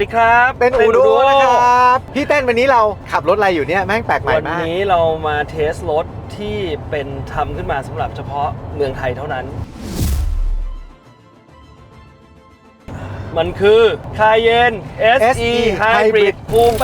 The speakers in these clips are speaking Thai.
สวัสดีครับเป็นอูดูนะครับพี่เต้นวันนี้เราขับรถอะไรอยู่เนี่ยแม่งแปลกใหม่มากวันนี้เรามาเทสรถที่เป็นทำขึ้นมาสำหรับเฉพาะเมืองไทยเท่านั้นมันคือ Cayenne SE Hybrid Coupe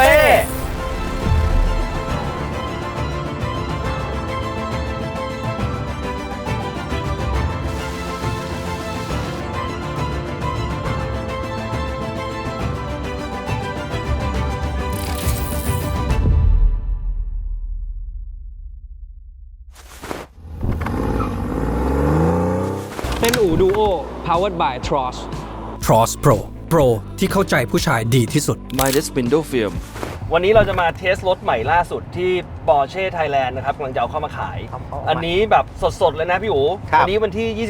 เป็นอูดูโอ powered by Tross Tross Pro Pro ที่เข้าใจผู้ชายดีที่สุด Midas Window Film วันนี้เราจะมาเทสรถใหม่ล่าสุดที่ Porsche Thailand นะครับกำลังจะเอาเข้ามาขาย อันนี้แบบสดๆเลยนะพี่อู๋วันนี้วันที่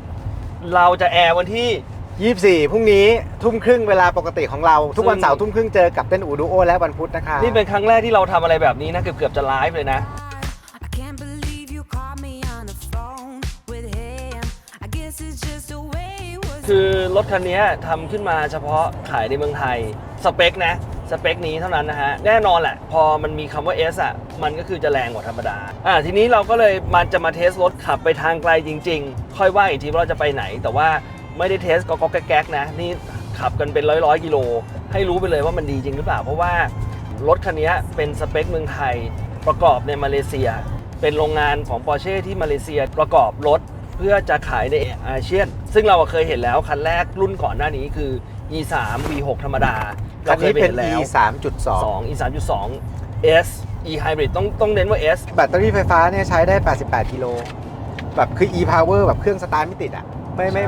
23 เราจะแอร์วันที่ 24พรุ่งนี้ทุ่มครึ่งเวลาปกติของเราทุกวันเสาร์ทุ่มครึ่งเจอกับเต้นอูดูโอและวันพุธนะคะนี่เป็นครั้งแรกที่เราทำอะไรแบบนี้นะเกือบจะไลฟ์เลยนะคือรถคันนี้ทำขึ้นมาเฉพาะขายในเมืองไทยสเปคนี้เท่านั้นนะฮะแน่นอนแหละพอมันมีคำว่า S อ่ะมันก็คือจะแรงกว่าธรรมดาทีนี้เราก็เลยจะมาเทสรถขับไปทางไกลจริงๆค่อยว่าอีกทีว่าเราจะไปไหนแต่ว่าไม่ได้เทสก็แก๊กๆนะนี่ขับกันเป็นร้อยกิโลให้รู้ไปเลยว่ามันดีจริงหรือเปล่าเพราะว่ารถคันนี้เป็นสเปคเมืองไทยประกอบในมาเลเซียเป็นโรงงานของ Porsche ที่มาเลเซียประกอบรถเพื่อจะขายในอาเซียนซึ่งเราเคยเห็นแล้วคันแรกรุ่นก่อนหน้านี้คือ E3 V6 ธรรมดาคันนี้เป็น E 3.2 E 3.2 S E Hybrid ต้องเน้นว่า S แบตเตอรี่ไฟฟ้าเนี่ยใช้ได้88กิโลแบบคือ E Power แบบเครื่องสตาร์ทไม่ติดอ่ะ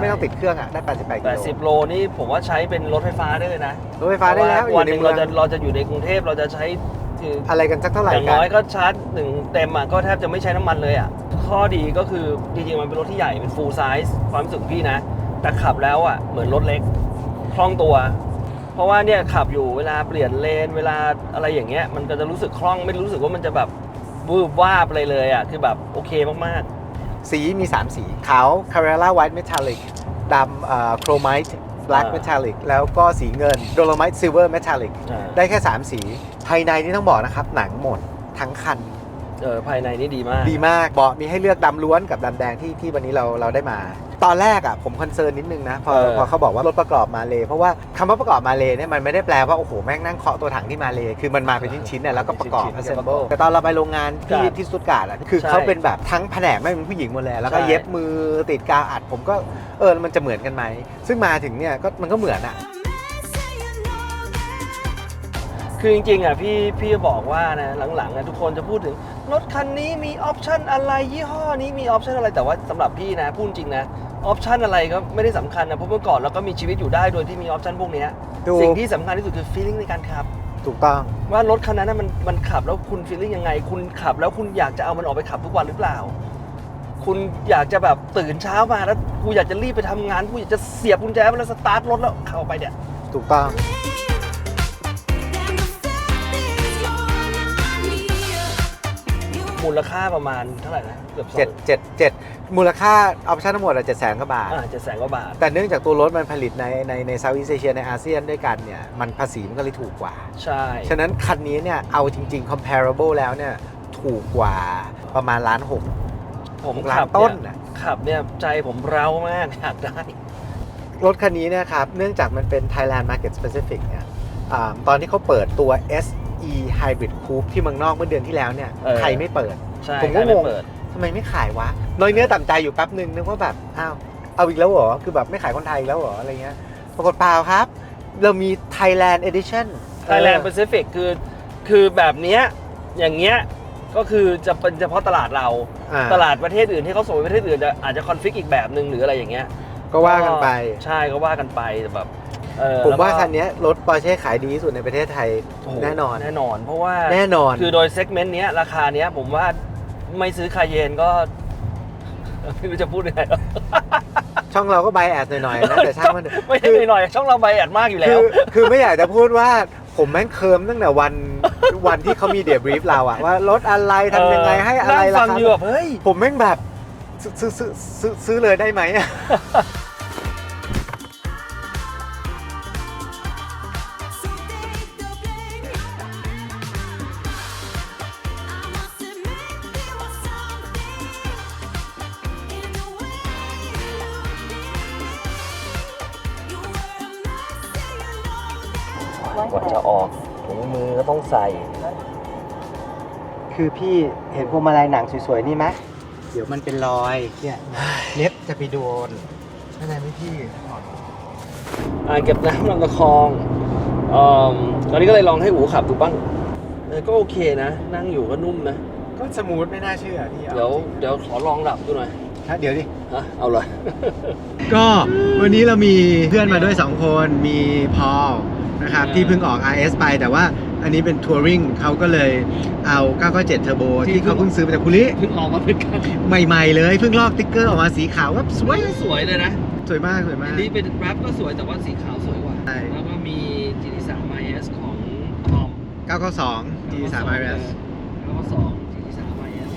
ไม่ต้องติดเครื่องอ่ะได้88กิโล80โลนี่ผมว่าใช้เป็นรถไฟฟ้าได้เลยนะรถไฟฟ้าได้แล้ววันหนึ่งเราจะอยู่ในกรุงเทพเราจะใช้อะไรกันสักเท่าไหร่อย่างน้อยก็ชาร์จหนึ่งเต็มก็แทบจะไม่ใช้น้ำมันเลยข้อดีก็คือจริงๆมันเป็นรถที่ใหญ่เป็น full size ความรู้สึกพี่นะแต่ขับแล้วเหมือนรถเล็กคล่องตัวเพราะว่าเนี่ยขับอยู่เวลาเปลี่ยนเลนเวลาอะไรอย่างเงี้ยมันก็จะรู้สึกคล่องไม่รู้สึกว่ามันจะแบบวืบวาบอะไรเลยคือแบบโอเคมากๆสีมี3สีขาว Carrera White Metallic ดำChromite Black Metallic แล้วก็สีเงิน Dolomite Silver Metallic ได้แค่3สีภายในนี่ต้องบอกนะครับหนังหมดทั้งคันภายในนี่ดีมากเบาะมีให้เลือกดำล้วนกับดำแดงที่วันนี้เราได้มาตอนแรกผมคอนเซิร์นนิดนึงนะพอเขาบอกว่ารถประกอบมาเลเพราะว่าคำว่าประกอบมาเลเนี่ยมันไม่ได้แปลว่าโอ้โหแม่งนั่งเคาะตัวถังที่มาเลคือมันมาเป็นชิ้นๆเนี่ยแล้วก็ประกอบ assemble แต่ตอนเราไปโรงงานที่สตุตการ์ดคือเขาเป็นแบบทั้งแผนกไม่เป็นผู้หญิงหมดเลยแล้วก็เย็บมือติดกาวอัดผมก็มันจะเหมือนกันไหมซึ่งมาถึงเนี่ยก็มันก็เหมือนคือจริงๆพี่บอกว่านะหลังๆทุกคนจะพูดถึงรถคันนี้มีออปชั่นอะไรยี่ห้อนี้มีออปชั่นอะไรแต่ว่าสำหรับพี่นะพูดจริงนะออปชั่นอะไรก็ไม่ได้สำคัญนะเพราะเมื่อก่อนเราก็มีชีวิตอยู่ได้โดยที่มีออปชั่นพวกนี้สิ่งที่สำคัญที่สุดคือ feeling ในการขับถูกต้องว่ารถคันนั้นมันขับแล้วคุณ feeling ยังไงคุณขับแล้วคุณอยากจะเอามันออกไปขับทุกวันหรือเปล่าคุณอยากจะแบบตื่นเช้ามาแล้วกูอยากจะรีบไปทำงานกูอยากจะเสียบกุญแจแล้วสตาร์ทรถแล้วเข้าไปเนี่ยถูกต้องมูลค่าประมาณเท่าไหร่นะเกือบ7มูลค่าออปชั่นทั้งหมด700,000 กว่าบาท700,000 กว่าบาทแต่เนื่องจากตัวรถมันผลิตในเซาท์อีสต์เอเชียในอาเซียนด้วยกันเนี่ยมันภาษีมันก็เลยถูกกว่าใช่ฉะนั้นคันนี้เนี่ยเอาจริงๆ comparable แล้วเนี่ยถูกกว่าประมาณ1.6 ล้านผมขับต้นขับเนี่ยใจผมเร้ามากอยากได้รถคันนี้นะครับเนื่องจากมันเป็น Thailand Market Specific เนี่ยตอนที่เขาเปิดตัว SE Hybrid Coupe ที่เมืองนอกเมื่อเดือนที่แล้วเนี่ยใครไม่เปิดผมก็งงทำไมไม่ขายวะน้อยเนื้อต่ำใจอยู่แป๊บนึงนึกว่าแบบเอาอีกแล้วเหรอคือแบบไม่ขายคนไทยอีกแล้วเหรออะไรเงี้ยปรากฏเปล่าครับเรามี Thailand Edition Thailand Pacific คือแบบเนี้ยอย่างเงี้ยก็คือจะเป็นเฉพาะตลาดเราตลาดประเทศอื่นที่เขาส่งไปประเทศอื่นอาจจะคอนฟิกอีกแบบนึงหรืออะไรอย่างเงี้ยก็ว่ากันไปใช่ก็ว่ากันไปแต่แบบผมว่าคันนี้รถ Porsche ขายดีที่สุดในประเทศไทยแน่นอนเพราะว่าแน่นอนคือโดยเซกเมนต์นี้ราคานี้ผมว่าไม่ซื้อคาเยนก็ไม่รู้จะพูดยังไงช่องเราก็ไบแอดหน่อยๆนะแต่ช่างมันไม่ใช่หน่อยๆช่องเราไบแอดมากอยู่แล้วคือไม่อยากจะพูดว่าผมแม่งเคิร์มตั้งแต่วันที่เขามีเดียบรีฟเราว่ารถอะไรทำยังไงให้อะไรราคาเฮ้ยผมแม่งแบบซื้อเลยได้ไหม กว่าจะออกถุงมือก็ต้องใส่ คือพี่เห็นพวงมาลัยหนังสวยๆนี่ไหมเดี๋ยวมันเป็นรอยเนี่ยเล็บจะไปโดนเข้าใจไหมพี่ อ่างเก็บน้ำลำตะคองตอนนี้ก็เลยลองให้อูขับดูบ้างก็โอเคนะ นั่งอยู่ก็นุ่มนะ ก็สมูทไม่น่าเชื่อพี่ เดี๋ยวขอลองหลับดูหน่อย เดี๋ยวดิ ฮะเอาเลย ก็วันนี้เรามีเพื่อนมาด้วย 2 คนมีพอลนะครับที่เพิ่งออก RS ไปแต่ว่าอันนี้เป็นทัวริงเขาก็เลยเอา 997 Turbo ที่เขาเพิ่งซื้อมาจากคุริ เพิ่งออกมาเป็นกัน ใหม่ๆเลยเพิ่งลอกติ๊กเกอร์ออกมาสีขาวว่าสวย สวยเลยนะ สวยมากสวยมา อั ก นนี้เป็นแรปก็สวยแต่ว่าสีขาวสวยกว่า ใช่ แล้วก็มี GT3 IS ของทอม 992 G3 RS แล้วก็2 GT3 IS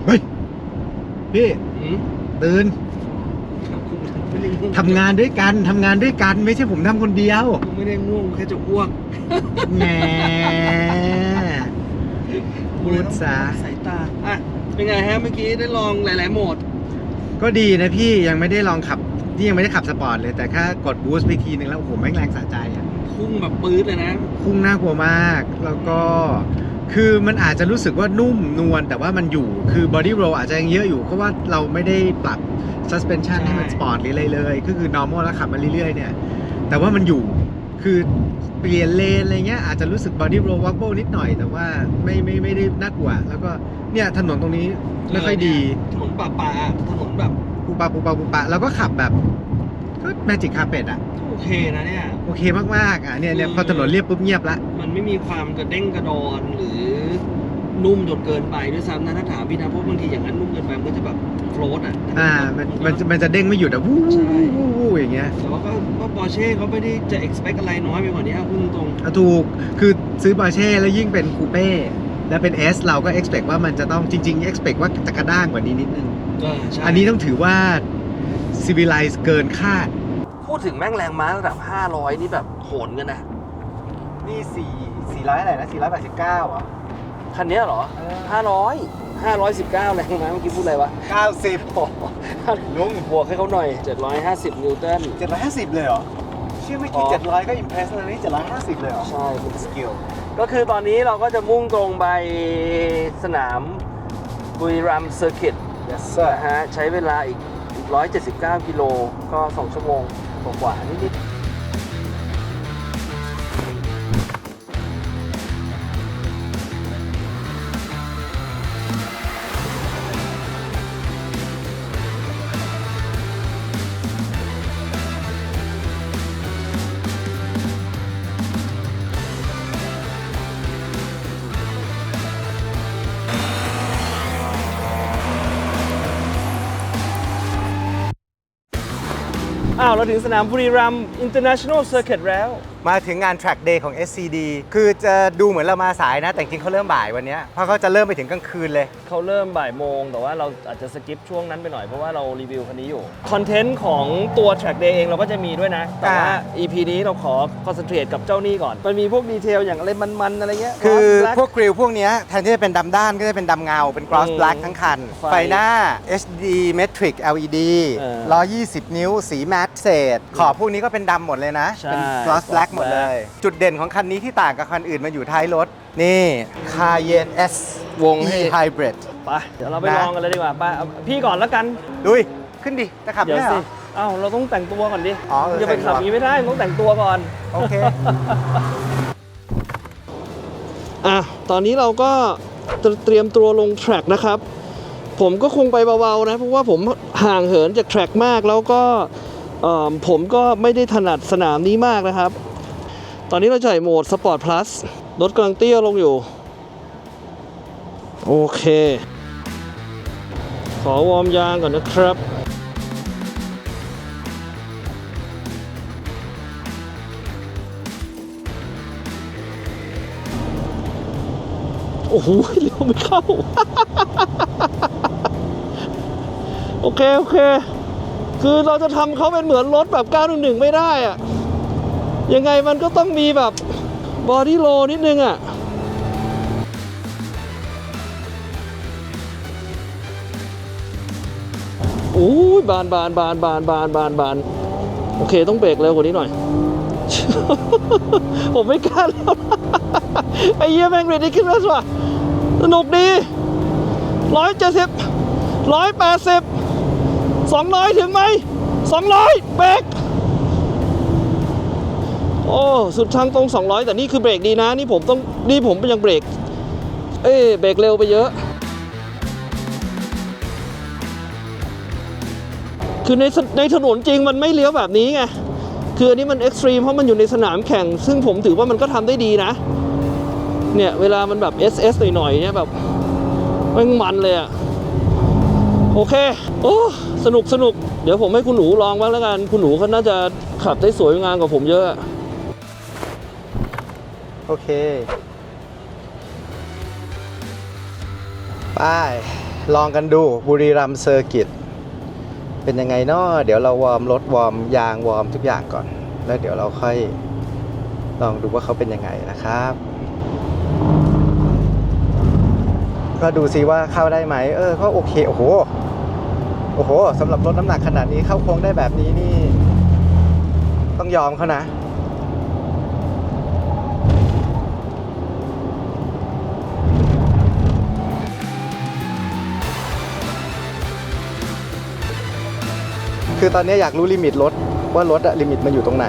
เฮ้ยพี่ อืม ตื่นทำงานด้วยกันทำงานด้วยกันไม่ใช่ผมทำคนเดียว กูไม่ได้ง่วงกูแค่จะอ้วก แหมพูดซะ สายตาอ่ะเป็นไงฮะเมื่อกี้ได้ลองหลายๆโหมด ก็ดีนะพี่ยังไม่ได้ลองขับที่ยังไม่ได้ขับสปอร์ตเลยแต่แค่กดบูสต์ไปทีนึงแล้วโอ้โหแม่งแรงสะใจอ่ะ พุ่งแบบปื๊ดเลยนะ พุ่งน่ากลัวมากแล้วก็คือมันอาจจะรู้สึกว่านุ่มนวลแต่ว่ามันอยู่คือบอดี้โรลอาจจะยังเยอะอยู่เพราะว่าเราไม่ได้ปรับ suspension ให้มันสปอร์ตหรืออะไรเลยก็คือ normal แล้วขับมาเรื่อยๆเนี่ยแต่ว่ามันอยู่คือเปลี่ยนเลนอะไรเงี้ยอาจจะรู้สึก body roll wobble นิดหน่อยแต่ว่าไม่ได้น่ากลัวแล้วก็เนี่ยถนนตรงนี้ไม่ค่อยดี ถนนป่าถนนแบบ ปูปะแล้วก็ขับแบบก็ magic carpet อ่ะ โอเคนะเนี่ย โอเคมากๆอ่ะเนี่ยพอถนนเรียบปุ๊บเงียบละ มันไม่มีความกระเด้งกระดอนหรือนุ่มจนเกินไปด้วยซ้ำนะถ้าถามพี่นะเพราะบางทีอย่างนั้นนุ่มเกินไปมันก็จะแบบโฟลตอ่ะ มันจะเด้งไม่หยุดอ่ะวู้ ใช่ วู้อย่างเงี้ย แต่ว่าก็ปอร์เช่เขาไม่ได้จะ expect อะไรน้อยไปกว่านี้พูดตรง ถูกคือซื้อปอร์เช่แล้วยิ่งเป็นคูเป้แล้วเป็น S เราก็ expect ว่ามันจะต้องจริงๆ expect ว่าจะกระด้างกว่านี้นิดนึง ใช่ อันนี้ต้องถือว่า civilize เกินคาด พูดถึงแม่งแรงม้าระดับ 500 นี่แบบโหนกันนะ นี่400อะไรนะ489อ่ะ คันเนี้ยเหรอ 519 แรงม้าเมื่อกี้พูดอะไรวะ 90ลุง บวกให้เขาหน่อย 750 นิวตัน 750เลยเหรอเชื่อไม่กี่ อ๋อ 700ก็ impress แล้วนี่750เลยเหรอ ใช่ สกิล ก็คือตอนนี้เราก็จะมุ่งตรงไปสนามบุรีรัมย์เซอร์กิต yes sir นะฮะใช้เวลาอีก179 กิโลก็ 2 ชั่วโมงกว่าๆนิดๆ เราถึงสนามบุรีรัมย์ International Circuit แล้ว มาถึงงาน Track Day ของ SCD คือจะดูเหมือนเรามาสายนะ แต่จริงๆเขาเริ่มบ่ายวันนี้เพราะเขาจะเริ่มไปถึงกลางคืนเลย เขาเริ่มบ่ายโมง แต่ว่าเราอาจจะสกิปช่วงนั้นไปหน่อยเพราะว่าเรารีวิวคันนี้อยู่ คอนเทนต์ของตัว Track Day เองเราก็จะมีด้วยนะ แต่ว่า EP นี้เราขอคอนเซนเทรตกับเจ้านี่ก่อน มันมีพวกดีเทลอย่างอะไรมันๆอะไรเงี้ย คือ Black พวกกริลพวกเนี้ยแทนที่จะเป็นดำด้านก็จะเป็นดำเงา เป็น gloss black ทั้งคัน ไฟ ไฟหน้า HD Matrix LED 120 นิ้ว สีแมตเศษขอบพวกนี้ก็เป็นดำหมดเลยนะ ใช่ เป็น gloss black หมดเลย จุดเด่นของคันนี้ที่ต่างกับคันอื่นมันอยู่ท้ายรถ นี่ Cayenne S วงให้ E Hybrid ไปเดี๋ยวเราไป นะ ลองกันเลยดีกว่าไปเอาพี่ก่อนแล้วกัน ดุยขึ้นดิ จะขับ เดี๋ยว ได้เหร สิ อ เอ้าเราต้องแต่งตัวก่อนดิ อ๋อเออ จะไปขับอย่างนี้ไม่ได้ต้องแต่งตัวก่อน โอเค ตอนนี้เราก็ เตรียมตัวลงแทร็กนะครับ ผมก็คงไปเบาๆนะเพราะว่าผมห่างเหินจากแทร็กมากแล้วก็ผมก็ไม่ได้ถนัดสนามนี้มากนะครับ ตอนนี้เราใช้โหมด Sport Plus รถกำลังเตี้ยลงอยู่โอเคขอวอร์มยางก่อนนะครับโอ้โหเลี้ยวไม่เข้า โอเคคือเราจะทำเขาเป็นเหมือนรถแบบ911ไม่ได้อะยังไงมันก็ต้องมีแบบบอดี้โลนิดนึงอะโอ้ยบานโอเคต้องเบรกเร็วกว่านี้หน่อย ผมไม่กล้าแล้ว ไอ้เหี้ยแม่งเรดดี้ขึ้นแล้วว่ะสนุกดี170 180 200ถึงไหม200เบรกโอ้สุดทางตรง200แต่นี่คือเบรกดีนะนี่ผมยังเบรกเบรกเร็วไปเยอะคือในถนนจริงมันไม่เลี้ยวแบบนี้ไงคืออันนี้มันเอ็กซ์ตรีมเพราะมันอยู่ในสนามแข่งซึ่งผมถือว่ามันก็ทำได้ดีนะเนี่ยเวลามันแบบ SS หน่อยๆเนี่ยแบบมันเลยอะโอเคโอ้สนุกเดี๋ยวผมให้คุณหนูลองบ้างแล้วกันคุณหนูเขาน่าจะขับได้สวยงามกว่าผมเยอะโอเคไปลองกันดูบุรีรัมย์เซอร์กิตเป็นยังไงเนาะเดี๋ยวเราวอร์มรถวอร์มยางวอร์มทุกอย่างก่อนแล้วเดี๋ยวเราค่อยลองดูว่าเขาเป็นยังไงนะครับก็ดูซิว่าเข้าได้ไหมก็โอเคโอ้โหสำหรับรถน้ำหนักขนาดนี้เข้าโค้งได้แบบนี้นี่ต้องยอมเขานะคือตอนนี้อยากรู้ลิมิตรถว่ารถลิมิตมันอยู่ตรงไหน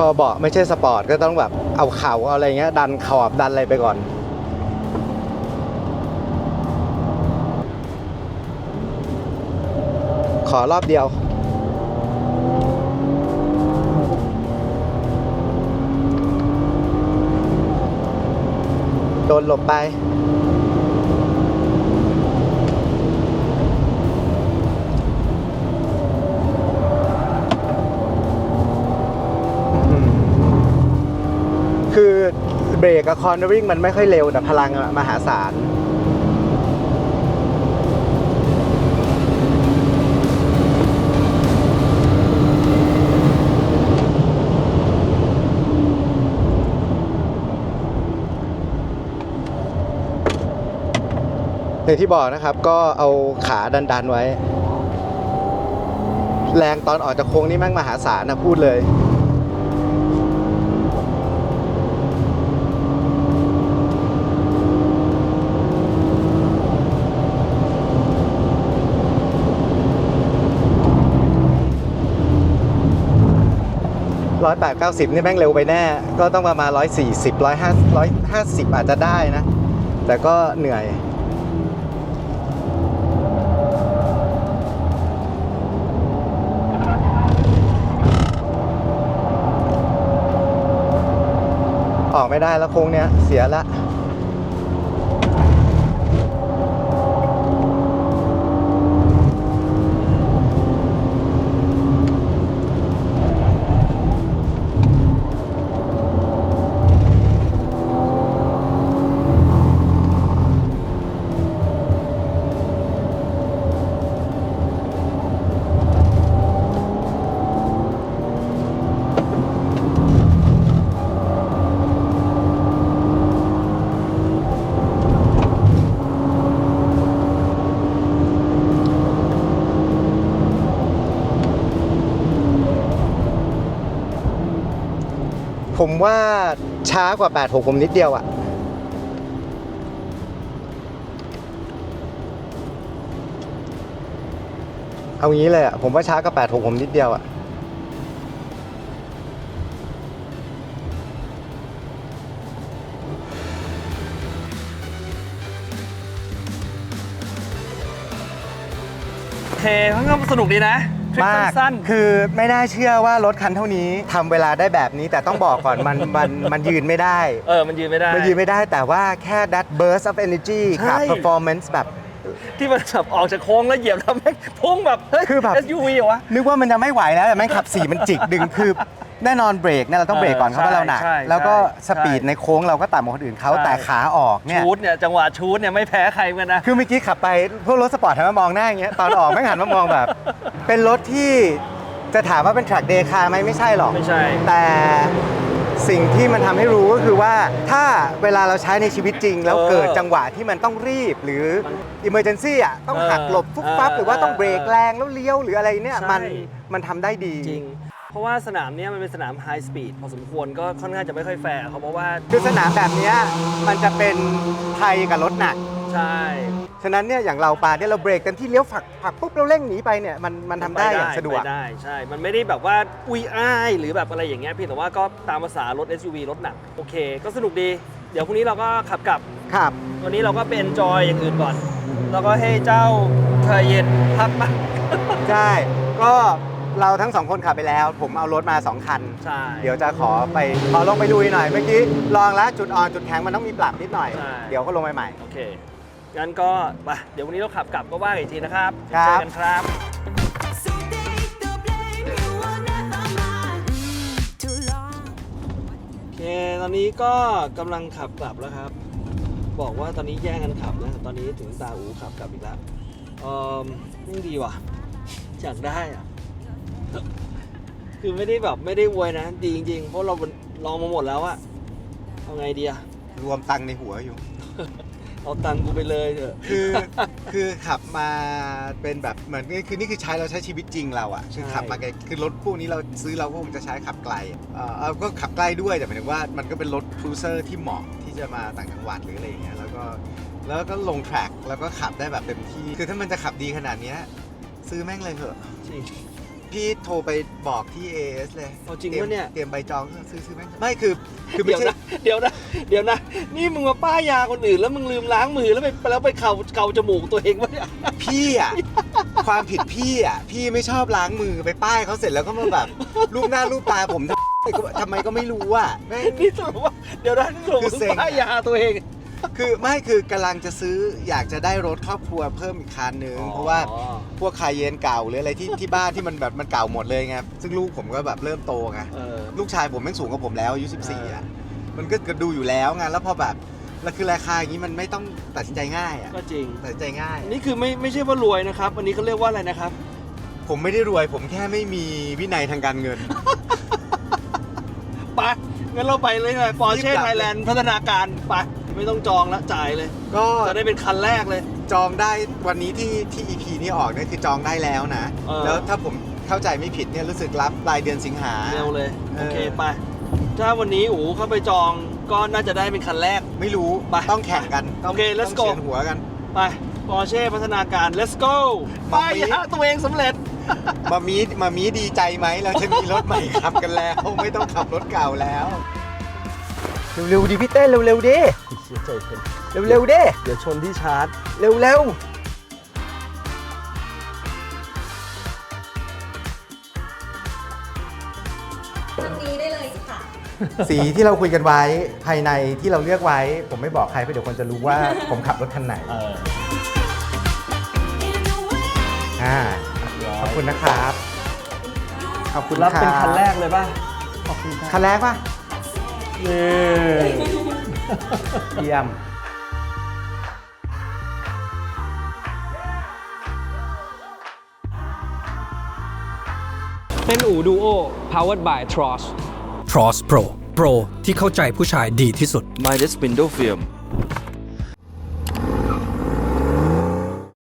พอเบาะไม่ใช่สปอร์ตก็ต้องแบบเอาเข่าเอาอะไรเงี้ยดันขอบดันอะไรไปก่อนขอรอบเดียวโดนหลบไปคือเบรกกับคอร์เนอริ่งมันไม่ค่อยเร็วแต่พลังมหาศาลอย่างที่บอกนะครับก็เอาขาดันไว้แรงตอนออกจากโค้งนี่แม่งมหาศาลนะพูดเลย180-190นี่แม่งเร็วไปแน่ก็ต้องประมาณ140 150อาจจะได้นะแต่ก็เหนื่อยออกไม่ได้แล้วโค้งเนี้ยเสียละผมว่า ช้ากว่า86ผมนิดเดียวอะเอางี้เลยอะผมว่าช้ากว่า86ผมนิดเดียวอะ โอเคมันก็สนุกดีนะคลิป มาก สั้น คือไม่น่าเชื่อว่ารถคันเท่านี้ทำเวลาได้แบบนี้ แต่ต้องบอกก่อน มันยืนไม่ได้ ๆมันยืนไม่ได้ มันยืนไม่ได้แต่ว่าแค่ that burst of energy ใช่ กับ performance แบบ ที่มันแบบออกจากโค้งแล้วเหยียบแล้วแม่งพุ่งแบบเฮ้ย คือแบบ SUV เหรอวะ นึกว่ามันจะไม่ไหวแล้วแต่แม่งขับสี่มันจิกดึงคือแน่นอนเบรกเนี่ยเราต้องเบรกก่อนเขาว่าเราหนัก ใช่ แล้วก็ ใช่ สปีดในโค้งเราก็ต่ำกว่าคนอื่นเขา ใช่ แต่ขาออกเนี่ย ชูดเนี่ยจังหวะชูดเนี่ยไม่แพ้ใครเหมือนกันนะ คือเมื่อกี้ขับไปพวกรถสปอร์ตหันมามองหน้าอย่างเงี้ยตอนออกไม่งหันมามองแบบ เป็นรถที่จะถามว่าเป็น track day car ไหมไม่ใช่หรอก ไม่ใช่ แต่สิ่งที่มันทำให้รู้ก็คือว่าถ้าเวลาเราใช้ในชีวิตจริง แล้วเกิดจังหวะที่มันต้องรีบหรือ emergency อ่ะต้องหักหลบฟุบฟับหรือว่าต้องเบรกแรงแล้วเลี้ยวหรืออะไรเนี่ย ใช่ มันทำได้ดี จริง เพราะว่าสนามเนี้ยมันเป็นสนามไฮสปีดพอสมควรก็ค่อนข้างจะไม่ค่อยแฟร์เขาเพราะว่า คือสนามแบบเนี้ยมันจะเป็นไทยกับรถหนัก ใช่ ฉะนั้นเนี่ยอย่างเราปาเนี่ยเราเบรกกันที่เลี้ยวผักปุ๊บเราเร่งหนีไปเนี่ยมันทำได้อย่างสะดวก ไปได้ใช่ มันไม่ได้แบบว่าอุ้ยอ้ายหรือแบบอะไรอย่างเงี้ยเพียงแต่ว่าก็ตามภาษารถ SUV รถหนักโอเค ก็สนุกดี เดี๋ยวพรุ่งนี้เราก็ขับกลับ ครับ วันนี้เราก็เป็นจอยอย่างอื่นก่อน แล้วก็ให้เจ้าเทเย็นพักมาง ใช่ก็เราทั้งสองคนขับไปแล้ว ผมเอารถมา 2 คัน ใช่ เดี๋ยวจะขอลงไปลุยหน่อย เมื่อกี้ลองแล้วจุดอ่อนจุดแข็งมันต้องมีปรับนิดหน่อย ใช่ เดี๋ยวก็ลงไปใหม่ โอเค งั้นก็ไปเดี๋ยววันนี้เราขับกลับก็ว่ากันอีกทีนะครับ ครับ เจอกันครับ So take the blame, you were never mine too long. โอเค ตอนนี้ก็กำลังขับกลับแล้วครับ บอกว่าตอนนี้แย่งกันขับนะ ตอนนี้ถึงตาอูขับกลับอีกแล้วนี่ดีว่ะ อยากได้อ่ะ คือไม่ได้แบบไม่ได้อวยนะ ดีจริงๆ เพราะเราลองมาหมดแล้วอะเอาไงดีอะ รวมตังค์ในหัวอยู่ เอาตังค์กูไปเลยเถอะ คือขับมาเป็นแบบเหมือนนี่คือเราใช้ชีวิตจริงเราอ่ะ ใช่ คือขับมาไกลคือรถพวกนี้เราซื้อเราก็คงจะใช้ขับไกลก็ขับใกล้ด้วยแต่หมายถึงว่ามันก็เป็นรถครูเซอร์ที่เหมาะที่จะมาต่างจังหวัดหรืออะไรอย่างเงี้ยแล้วก็ลงแทร็กแล้วก็ขับได้แบบเต็มที่ คือถ้ามันจะขับดีขนาดเนี้ยซื้อแม่งเลยเถอะ จริง พี่โทรไปบอกที่ AS เลย เอาจริงปะเนี่ย เตรียมใบจองซื้อแม่งไม่คือไม่ เดี๋ยว ใช่ นะ เดี๋ยวนะ นี่มึงมาป้ายยาคนอื่นแล้วมึงลืมล้างมือแล้วไปเข่าจมูกตัวเองวะเนี่ย พี่อ่ะ ความผิดพี่อ่ะ พี่ไม่ชอบล้างมือไปป้ายเขาเสร็จแล้วก็มาแบบรูปหน้ารูปตาผมทำไมก็ไม่รู้อ่ะแม่ง นี่สรุปว่าเดี๋ยวนะนี่สรุป คือ ว่า เซ็ง ป้ายยาตัวเอง คือกำลังจะซื้ออยากจะได้รถครอบครัวเพิ่มอีกคันนึงเพราะว่าพวกคาเยนเก่าหรืออะไรที่บ้านที่มันแบบมันเก่าหมดเลยไงซึ่งลูกผมก็แบบเริ่มโตไง ลูกชายผมแม่งสูงกว่าผมแล้วอายุ14อ่ะมันก็ดูอยู่แล้วไงแล้วพอแบบแล้วคือราคาอย่างนี้มันไม่ต้องตัดสินใจง่ายอ่ะ ก็จริง ตัดสินใจง่าย นี่คือไม่ใช่ว่ารวยนะครับ อันนี้เขาเรียกว่าอะไรนะครับ ผมไม่ได้รวยผมแค่ไม่มีวินัยทางการเงิน ไปงั้นเราไปเลยหน่อยปอร์ รี เช่ บกลับ ไทยแลนด์พัฒนาการไปไม่ต้องจองแล้วจ่ายเลย ก็ จะได้เป็นคันแรกเลย จองได้วันนี้ที่ EP นี้ออกเนี่ยคือจองได้แล้วนะ แล้วถ้าผมเข้าใจไม่ผิดเนี่ยรู้สึกรับปลายเดือนสิงหา เร็วเลย โอเค เออ ไป ถ้าวันนี้อู๋เข้าไปจองก็น่าจะได้เป็นคันแรก ไม่รู้ ไป ต้องแข่งกัน โอเค let's ต้อง go เฉียนหัวกัน ไปปอร์เช่พัฒนาการ let's go ไป มาปี ยาตัวเองสำเร็จ มามีดีใจไหมเราจะมีรถใหม่ขับกันแล้ว ไม่ต้องขับรถเก่าแล้ว เร็วๆดิพี่เต้เร็วๆดิ เสียใจเป็น เร็วๆดิ เดี๋ยวชนที่ชาร์จ เร็ว นี้ได้เลยค่ะ ๆสีที่เราคุยกันไว้ภายในที่เราเลือกไว้ ผมไม่บอกใครเพราะเดี๋ยวคนจะรู้ว่า ผมขับรถคันไหน ขอบคุณนะครับ ขอบคุณ รับเป็น รับ คันแรกเลยป่ะ ขอบคุณครับ คันแรกป่ะ เย้ เยี่ยม เป็นอูดูโอ powered by Tross Cross Pro Pro ที่เข้าใจผู้ชายดีที่สุด Midas Window Film